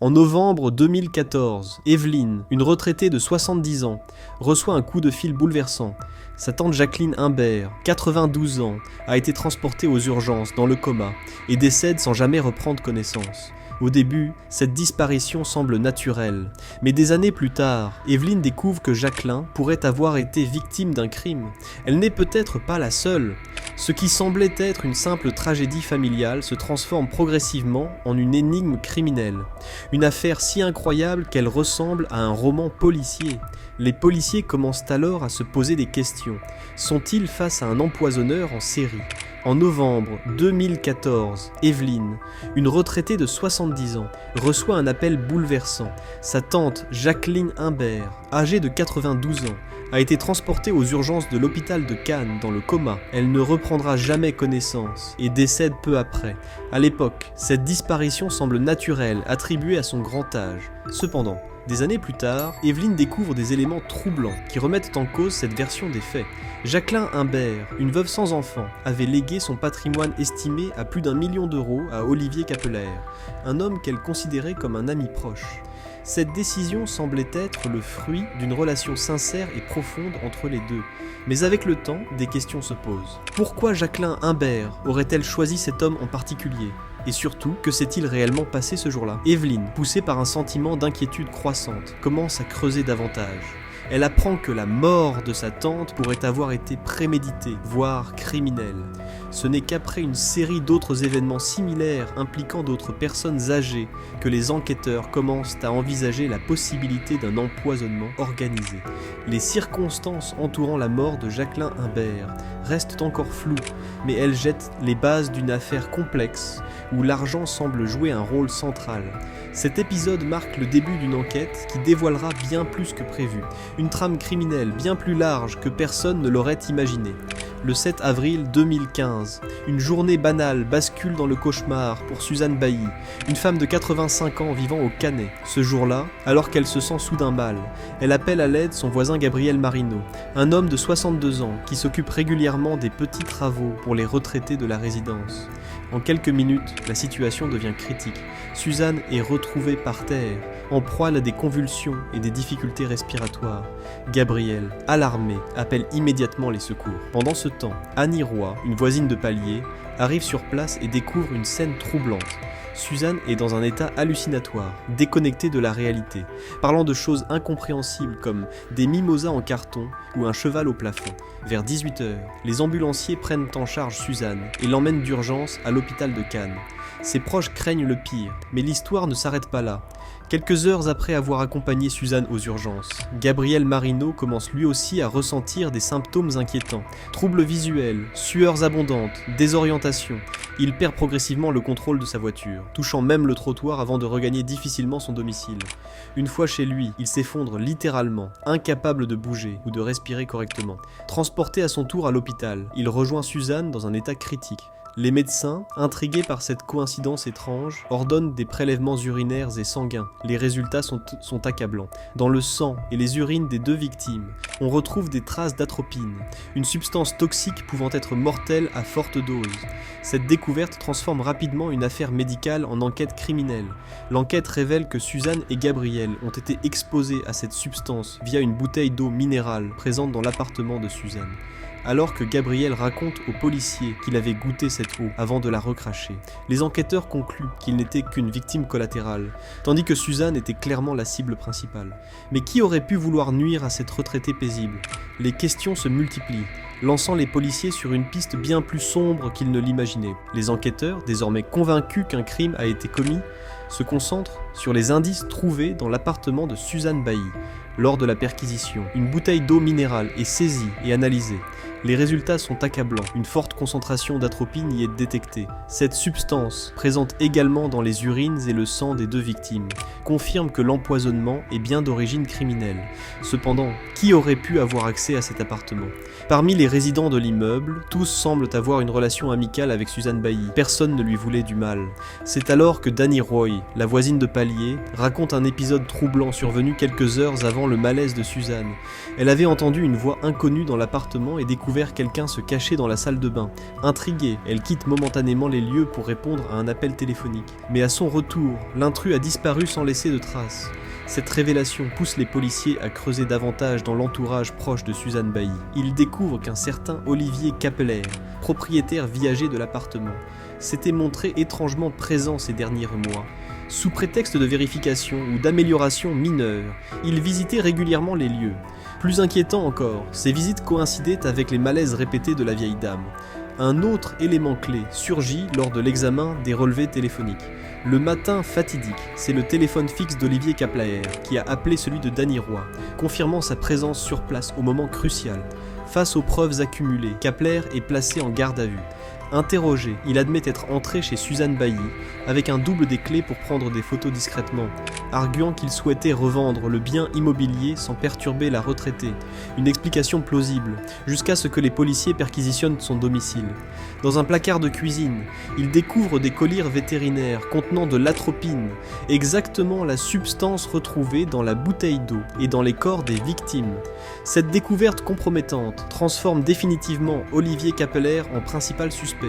En novembre 2014, Evelyne, une retraitée de 70 ans, reçoit un coup de fil bouleversant. Sa tante Jacqueline Imbert, 92 ans, a été transportée aux urgences dans le coma et décède sans jamais reprendre connaissance. Au début, cette disparition semble naturelle, mais des années plus tard, Evelyne découvre que Jacqueline pourrait avoir été victime d'un crime. Elle n'est peut-être pas la seule. Ce qui semblait être une simple tragédie familiale se transforme progressivement en une énigme criminelle. Une affaire si incroyable qu'elle ressemble à un roman policier. Les policiers commencent alors à se poser des questions. Sont-ils face à un empoisonneur en série ? En novembre 2014, Evelyne, une retraitée de 70 ans, reçoit un appel bouleversant. Sa tante Jacqueline Imbert, âgée de 92 ans, a été transportée aux urgences de l'hôpital de Cannes dans le coma. Elle ne reprendra jamais connaissance et décède peu après. À l'époque, cette disparition semble naturelle, attribuée à son grand âge. Cependant, des années plus tard, Evelyne découvre des éléments troublants qui remettent en cause cette version des faits. Jacqueline Imbert, une veuve sans enfant, avait légué son patrimoine estimé à plus d'1 million d'euros à Olivier Capeller, un homme qu'elle considérait comme un ami proche. Cette décision semblait être le fruit d'une relation sincère et profonde entre les deux. Mais avec le temps, des questions se posent. Pourquoi Jacqueline Imbert aurait-elle choisi cet homme en particulier ? Et surtout, que s'est-il réellement passé ce jour-là ? Evelyne, poussée par un sentiment d'inquiétude croissante, commence à creuser davantage. Elle apprend que la mort de sa tante pourrait avoir été préméditée, voire criminelle. Ce n'est qu'après une série d'autres événements similaires impliquant d'autres personnes âgées que les enquêteurs commencent à envisager la possibilité d'un empoisonnement organisé. Les circonstances entourant la mort de Jacqueline Imbert restent encore floues, mais elles jettent les bases d'une affaire complexe où l'argent semble jouer un rôle central. Cet épisode marque le début d'une enquête qui dévoilera bien plus que prévu. Une trame criminelle bien plus large que personne ne l'aurait imaginé. Le 7 avril 2015, une journée banale bascule dans le cauchemar pour Suzanne Bailly, une femme de 85 ans vivant au Canet. Ce jour-là, alors qu'elle se sent soudain mal, elle appelle à l'aide son voisin Gabriel Marino, un homme de 62 ans qui s'occupe régulièrement des petits travaux pour les retraités de la résidence. En quelques minutes, la situation devient critique. Suzanne est retrouvée par terre, en proie à des convulsions et des difficultés respiratoires. Gabriel, alarmé, appelle immédiatement les secours. Pendant ce temps, Annie Roy, une voisine de palier, arrive sur place et découvre une scène troublante. Suzanne est dans un état hallucinatoire, déconnectée de la réalité, parlant de choses incompréhensibles comme des mimosas en carton ou un cheval au plafond. Vers 18h, les ambulanciers prennent en charge Suzanne et l'emmènent d'urgence à l'hôpital de Cannes. Ses proches craignent le pire, mais l'histoire ne s'arrête pas là. Quelques heures après avoir accompagné Suzanne aux urgences, Gabriel Marino commence lui aussi à ressentir des symptômes inquiétants. Troubles visuels, sueurs abondantes, désorientation. Il perd progressivement le contrôle de sa voiture, touchant même le trottoir avant de regagner difficilement son domicile. Une fois chez lui, il s'effondre littéralement, incapable de bouger ou de respirer correctement. Transporté à son tour à l'hôpital, il rejoint Suzanne dans un état critique. Les médecins, intrigués par cette coïncidence étrange, ordonnent des prélèvements urinaires et sanguins. Les résultats sont accablants. Dans le sang et les urines des deux victimes, on retrouve des traces d'atropine, une substance toxique pouvant être mortelle à forte dose. Cette découverte transforme rapidement une affaire médicale en enquête criminelle. L'enquête révèle que Suzanne et Gabriel ont été exposés à cette substance via une bouteille d'eau minérale présente dans l'appartement de Suzanne. Alors que Gabriel raconte aux policiers qu'il avait goûté cette eau avant de la recracher, les enquêteurs concluent qu'il n'était qu'une victime collatérale, tandis que Suzanne était clairement la cible principale. Mais qui aurait pu vouloir nuire à cette retraitée paisible ? Les questions se multiplient, lançant les policiers sur une piste bien plus sombre qu'ils ne l'imaginaient. Les enquêteurs, désormais convaincus qu'un crime a été commis, se concentrent sur les indices trouvés dans l'appartement de Suzanne Bailly. Lors de la perquisition, une bouteille d'eau minérale est saisie et analysée. Les résultats sont accablants, une forte concentration d'atropine y est détectée. Cette substance, présente également dans les urines et le sang des deux victimes, confirme que l'empoisonnement est bien d'origine criminelle. Cependant, qui aurait pu avoir accès à cet appartement ? Parmi les résidents de l'immeuble, tous semblent avoir une relation amicale avec Suzanne Bailly. Personne ne lui voulait du mal. C'est alors que Danny Roy, la voisine de palier, raconte un épisode troublant survenu quelques heures avant le malaise de Suzanne. Elle avait entendu une voix inconnue dans l'appartement et découvert quelqu'un se cacher dans la salle de bain. Intriguée, elle quitte momentanément les lieux pour répondre à un appel téléphonique. Mais à son retour, l'intrus a disparu sans laisser de traces. Cette révélation pousse les policiers à creuser davantage dans l'entourage proche de Suzanne Bailly. Ils découvrent qu'un certain Olivier Capeller, propriétaire viager de l'appartement, s'était montré étrangement présent ces derniers mois. Sous prétexte de vérification ou d'amélioration mineure, il visitait régulièrement les lieux. Plus inquiétant encore, ces visites coïncidaient avec les malaises répétés de la vieille dame. Un autre élément clé surgit lors de l'examen des relevés téléphoniques. Le matin fatidique, c'est le téléphone fixe d'Olivier Capeller qui a appelé celui de Danny Roy, confirmant sa présence sur place au moment crucial. Face aux preuves accumulées, Capeller est placé en garde à vue. Interrogé, il admet être entré chez Suzanne Bailly avec un double des clés pour prendre des photos discrètement, arguant qu'il souhaitait revendre le bien immobilier sans perturber la retraitée. Une explication plausible, jusqu'à ce que les policiers perquisitionnent son domicile. Dans un placard de cuisine, il découvre des collyres vétérinaires contenant de l'atropine, exactement la substance retrouvée dans la bouteille d'eau et dans les corps des victimes. Cette découverte compromettante transforme définitivement Olivier Capeller en principal suspect.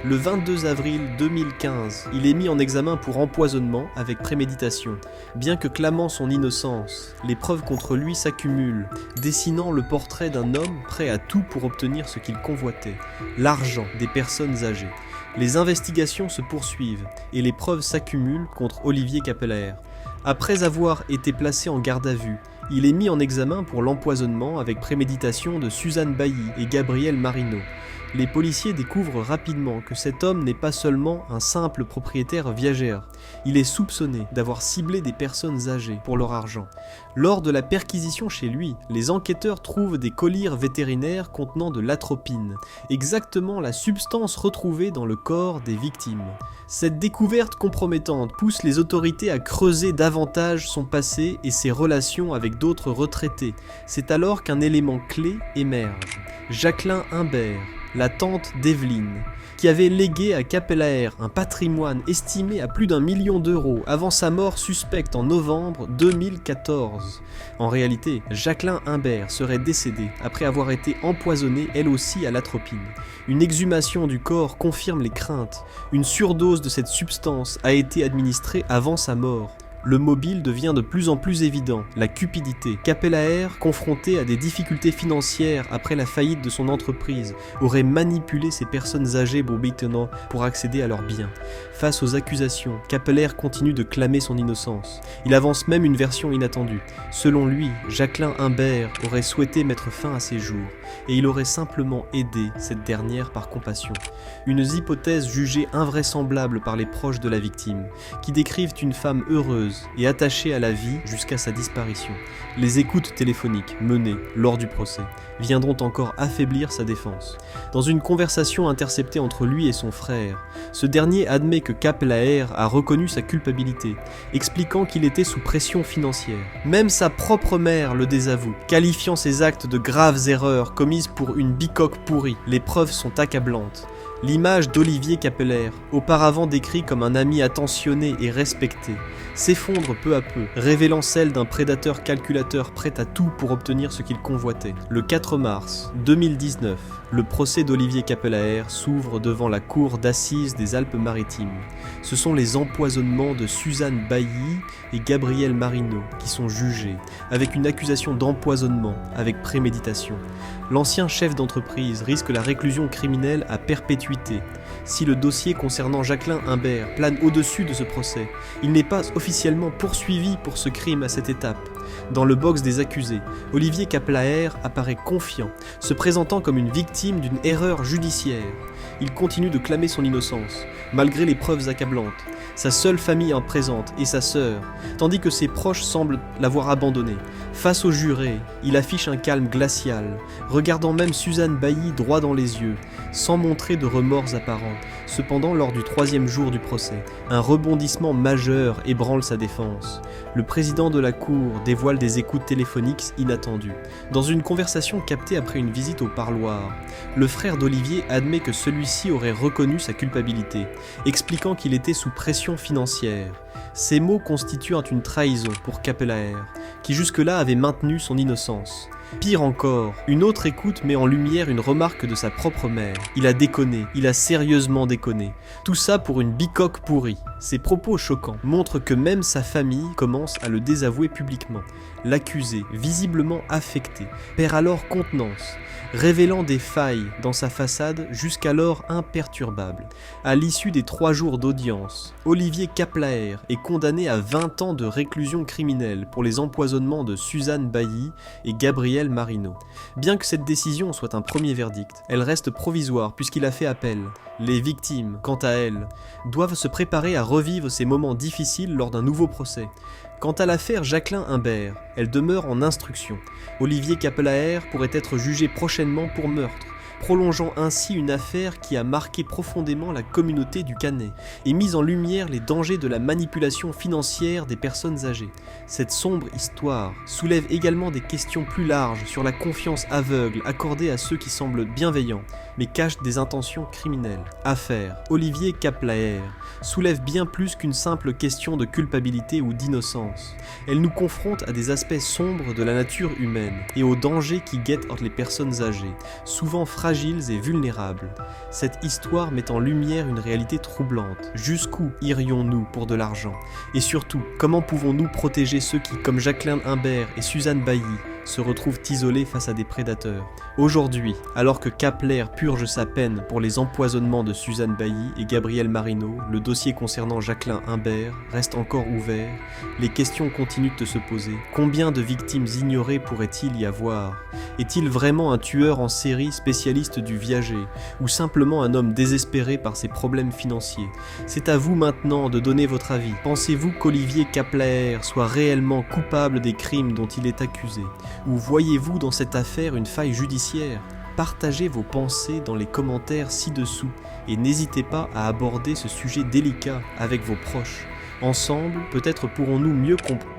Le 22 avril 2015, il est mis en examen pour empoisonnement avec préméditation. Bien que clamant son innocence, les preuves contre lui s'accumulent, dessinant le portrait d'un homme prêt à tout pour obtenir ce qu'il convoitait, l'argent des personnes âgées. Les investigations se poursuivent et les preuves s'accumulent contre Olivier Capeller. Après avoir été placé en garde à vue, il est mis en examen pour l'empoisonnement avec préméditation de Suzanne Bailly et Gabriel Marino. Les policiers découvrent rapidement que cet homme n'est pas seulement un simple propriétaire viagère. Il est soupçonné d'avoir ciblé des personnes âgées pour leur argent. Lors de la perquisition chez lui, les enquêteurs trouvent des collyres vétérinaires contenant de l'atropine, exactement la substance retrouvée dans le corps des victimes. Cette découverte compromettante pousse les autorités à creuser davantage son passé et ses relations avec d'autres retraités. C'est alors qu'un élément clé émerge. Jacqueline Imbert, la tante d'Evelyne, qui avait légué à Capeller un patrimoine estimé à plus d'1 million d'euros avant sa mort suspecte en novembre 2014. En réalité, Jacqueline Imbert serait décédée après avoir été empoisonnée elle aussi à l'atropine. Une exhumation du corps confirme les craintes. Une surdose de cette substance a été administrée avant sa mort. Le mobile devient de plus en plus évident, la cupidité. Capeller, confronté à des difficultés financières après la faillite de son entreprise, aurait manipulé ces personnes âgées bourbitonant pour accéder à leurs biens. Face aux accusations, Capeller continue de clamer son innocence. Il avance même une version inattendue. Selon lui, Jacqueline Imbert aurait souhaité mettre fin à ses jours, et il aurait simplement aidé cette dernière par compassion. Une hypothèse jugée invraisemblable par les proches de la victime, qui décrivent une femme heureuse et attachée à la vie jusqu'à sa disparition. Les écoutes téléphoniques menées lors du procès viendront encore affaiblir sa défense. Dans une conversation interceptée entre lui et son frère, ce dernier admet que Capeller a reconnu sa culpabilité, expliquant qu'il était sous pression financière. Même sa propre mère le désavoue, qualifiant ses actes de graves erreurs commises pour une bicoque pourrie. Les preuves sont accablantes. L'image d'Olivier Capeller, auparavant décrit comme un ami attentionné et respecté, s'effondre peu à peu, révélant celle d'un prédateur calculateur prêt à tout pour obtenir ce qu'il convoitait. Le 4 mars 2019, le procès d'Olivier Capeller s'ouvre devant la cour d'assises des Alpes-Maritimes. Ce sont les empoisonnements de Suzanne Bailly et Gabriel Marino qui sont jugés, avec une accusation d'empoisonnement avec préméditation. L'ancien chef d'entreprise risque la réclusion criminelle à perpétuité. Si le dossier concernant Jacqueline Imbert plane au-dessus de ce procès, il n'est pas officiellement poursuivi pour ce crime à cette étape. Dans le box des accusés, Olivier Capeller apparaît confiant, se présentant comme une victime d'une erreur judiciaire. Il continue de clamer son innocence, malgré les preuves accablantes. Sa seule famille en présente est sa sœur, tandis que ses proches semblent l'avoir abandonné. Face aux jurés, il affiche un calme glacial, regardant même Suzanne Bailly droit dans les yeux, sans montrer de remords apparents. Cependant, lors du 3e jour du procès, un rebondissement majeur ébranle sa défense. Le président de la cour dévoile des écoutes téléphoniques inattendues. Dans une conversation captée après une visite au parloir, le frère d'Olivier admet que celui-ci aurait reconnu sa culpabilité, expliquant qu'il était sous pression financière. Ces mots constituant une trahison pour Kapelaer, qui jusque-là avait maintenu son innocence. Pire encore, une autre écoute met en lumière une remarque de sa propre mère. Il a déconné, il a sérieusement déconné. Tout ça pour une bicoque pourrie. Ces propos choquants montrent que même sa famille commence à le désavouer publiquement. L'accusé, visiblement affecté, perd alors contenance, révélant des failles dans sa façade jusqu'alors imperturbable. À l'issue des 3 jours d'audience, Olivier Kapelaer est condamné à 20 ans de réclusion criminelle pour les empoisonnements de Suzanne Bailly et Gabriel Marino. Bien que cette décision soit un premier verdict, elle reste provisoire puisqu'il a fait appel. Les victimes, quant à elles, doivent se préparer à revivre ces moments difficiles lors d'un nouveau procès. Quant à l'affaire Jacqueline Imbert, elle demeure en instruction. Olivier Kapelaer pourrait être jugé prochainement pour meurtre, prolongeant ainsi une affaire qui a marqué profondément la communauté du Canet et mis en lumière les dangers de la manipulation financière des personnes âgées. Cette sombre histoire soulève également des questions plus larges sur la confiance aveugle accordée à ceux qui semblent bienveillants, mais cachent des intentions criminelles. Affaire Olivier Kapelaer soulève bien plus qu'une simple question de culpabilité ou d'innocence. Elle nous confronte à des aspects sombres de la nature humaine et aux dangers qui guettent les personnes âgées, souvent fragiles et vulnérables. Cette histoire met en lumière une réalité troublante. Jusqu'où irions-nous pour de l'argent? Et surtout, comment pouvons-nous protéger ceux qui, comme Jacqueline Imbert et Suzanne Bailly, se retrouvent isolés face à des prédateurs? Aujourd'hui, alors que Kapelaer purge sa peine pour les empoisonnements de Suzanne Bailly et Gabriel Marino, le dossier concernant Jacqueline Imbert reste encore ouvert. Les questions continuent de se poser. Combien de victimes ignorées pourrait-il y avoir? Est-il vraiment un tueur en série spécialiste du viager, ou simplement un homme désespéré par ses problèmes financiers? C'est à vous maintenant de donner votre avis. Pensez-vous qu'Olivier Kapelaer soit réellement coupable des crimes dont il est accusé? Ou voyez-vous dans cette affaire une faille judiciaire? Partagez vos pensées dans les commentaires ci-dessous et n'hésitez pas à aborder ce sujet délicat avec vos proches. Ensemble, peut-être pourrons-nous mieux comprendre